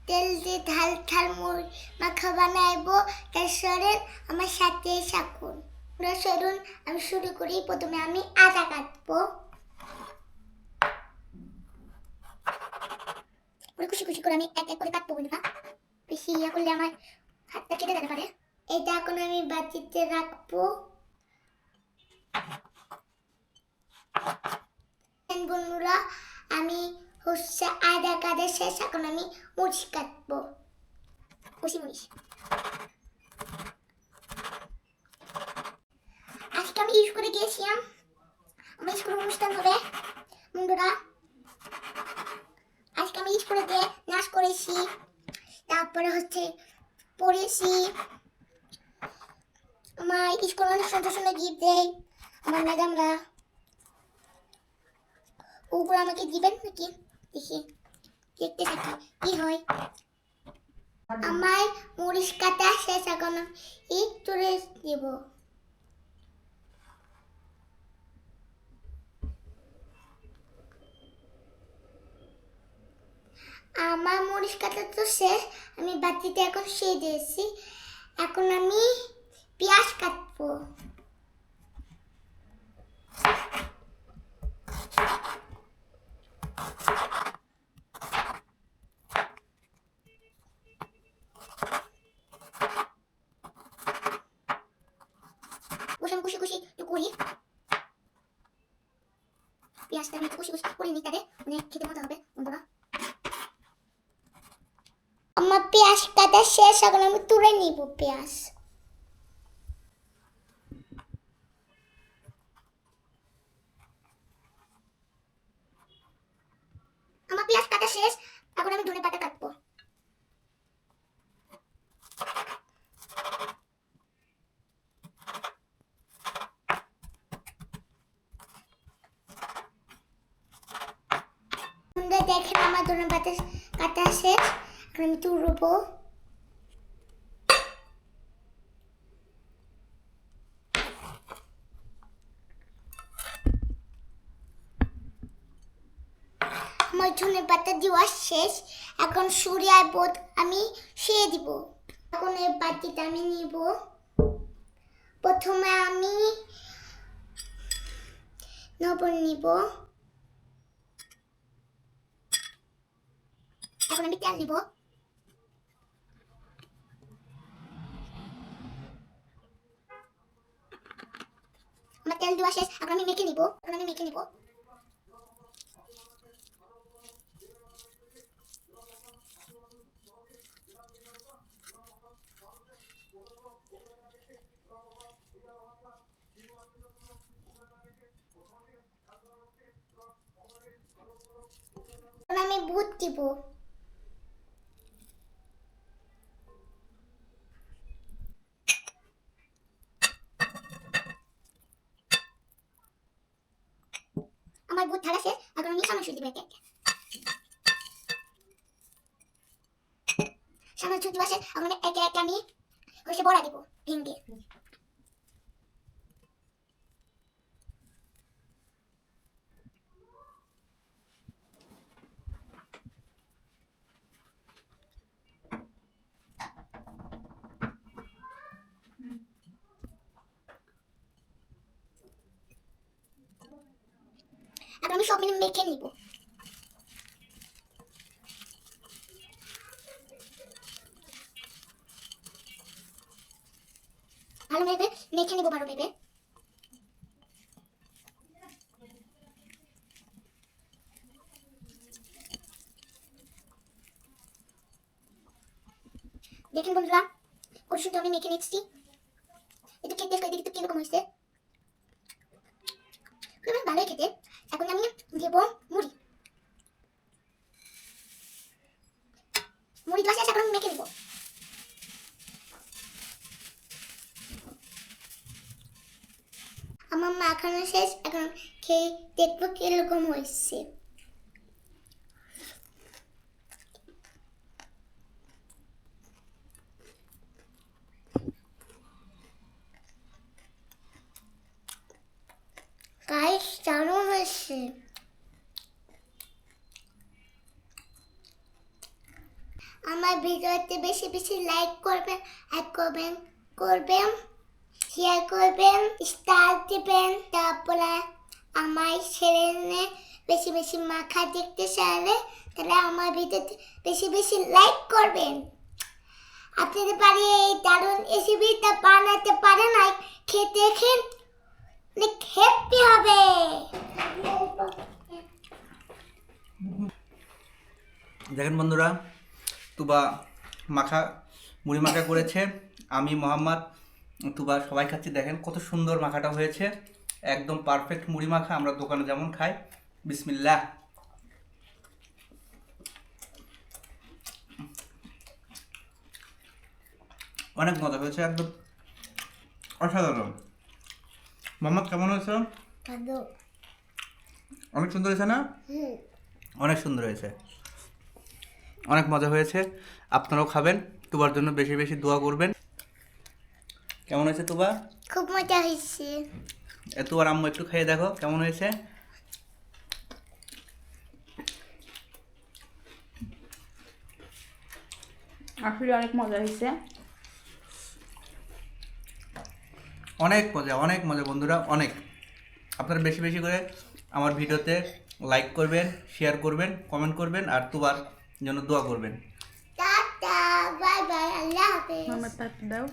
তেল দিয়ে ঝাল ঝাল মুড়ি মাখা বানাইবো, তার সরেন আমার সাথে থাকুন। সরুন আমি শুরু করি। প্রথমে আমি আদা কাটবো। খুশি খুশি করে আমি এক এক করে কাটবো না, বেশি ইয়া করলে আমার হাতটা কেটে যেতে পারে। এটা এখন আমি বাটিতে রাখবো। বন্ধুরা আমি হচ্ছে আদা কাটা শেষ, এখন আমি মরিচ কাটবো। কষি মরিচ আজকে আমি ইউজ করে গিয়েছিলাম, আমার স্কুল অনুষ্ঠান হবে বন্ধুরা। আজকে আমি স্কুলে গিয়ে নাচ করেছি, তারপরে হচ্ছে পড়েছি। আমার স্কুল অনুষ্ঠানের সময় গিফট দেয় আমার ম্যাডামরা, ওগুলো আমাকে দিবেন নাকি দেখি, দেখতে থাকি কি হয়। আমার মরিচ কাটা শেষ, এখন একটু রেস্ট দেব। আমার মরিচ কাটা তো শেষ, আমি বাটিতে এখন সেই দিয়েছি। এখন আমি পেঁয়াজ কাটবো। আমি কুচি কুচি করি, পেঁয়াজটা আমি কুচি কুচি করে নিই, তাতে অনেক খেতে মজা হবে বন্ধুরা। আমার পেঁয়াজ কাটা শেষ, এখন আমি তুলে নিব পেঁয়াজ। আমার পেঁয়াজ কাটা শেষ, এখন আমি ধনে পাতা কাটবো। দেখেন আমার ধনে পাতা কাটা শেষ, এখন আমি তুলবো। আমার ধনে পাতা দেওয়া শেষ, এখন সরিয়ে বোধ আমি শুয়ে দিব। এখন এই বাটিটা আমি নিব। প্রথমে আমি লবণ নিব, এখন আমি তেল দিব। আমার তেল দেওয়া শেষ, এখন আমি মেখে নিব। আমি বুট দিব। আমার বুট ঢালা শেষ, এখন আমি সামান্য দিব। সামান্য দিব শেষ, এখন একে একে আমি হচ্ছে বড়া দিব ভেঙে। এখন আমি সব মিলে মেখে নিব। ভালোভাবে মেখে নিব, ভালোভাবে। দেখেন বন্ধুরা কত সুন্দর আমি মেখে নিচ্ছি। এটা খেতে দেখতে কিরকম হয়েছে, ভালোই খেতে। এখন আমি দেব মুড়ি। মুড়ি দেওয়া শেষ, এখন মেখে নিব। আমার মাখানো শেষ, এখন খেয়ে দেখবো কিরকম হয়েছে। গাইস দারুণ হয়েছে। আমার ভিডিওতে বেশি বেশি লাইক করবেন আর করবেন শেয়ার করবেন স্টার দিবেন তারপরে আমার চ্যানেলে বেশি বেশি মাখা দেখতে চাইলে তাহলে আমার ভিডিওতে বেশি বেশি লাইক করবেন। আপনাদের বাড়ি এই দারুণ রেসিপিটা বানাতে পারে নাই খেয়ে দেখেন অনেক হ্যাপি হবে। দেখেন বন্ধুরা, তুবা মুড়ি মাখা করেছে, আমি মোহাম্মদ, তুবা সবাই খাচ্ছি। দেখেন কত সুন্দর মাখাটা হয়েছে, একদম পারফেক্ট মুড়ি মাখা আমরা দোকানে যেমন খাই। বিসমিল্লাহ। অনেক মজা হয়েছে, একদম অসাধারণ। মোহাম্মদ কেমন হয়েছে? অনেক সুন্দর হয়েছে না? অনেক সুন্দর হয়েছে, অনেক মজা হয়েছে। আপনারাও খাবেন, তুবার জন্য বেশি বেশি দোয়া করবেন। কেমন হয়েছে তুবা? খুব মজা হয়েছে। তুবার আম্মু একটু খেয়ে দেখো কেমন হয়েছে। আসলে অনেক মজা হয়েছে, অনেক মজা বন্ধুরা, অনেক। আপনারা বেশি বেশি করে আমার ভিডিওতে লাইক করবেন, শেয়ার করবেন, কমেন্ট করবেন, আর তুবার জন্য দোয়া করবেন। টাটা, বাই বাই, আল্লাহ হাফেজ। আমার দাও।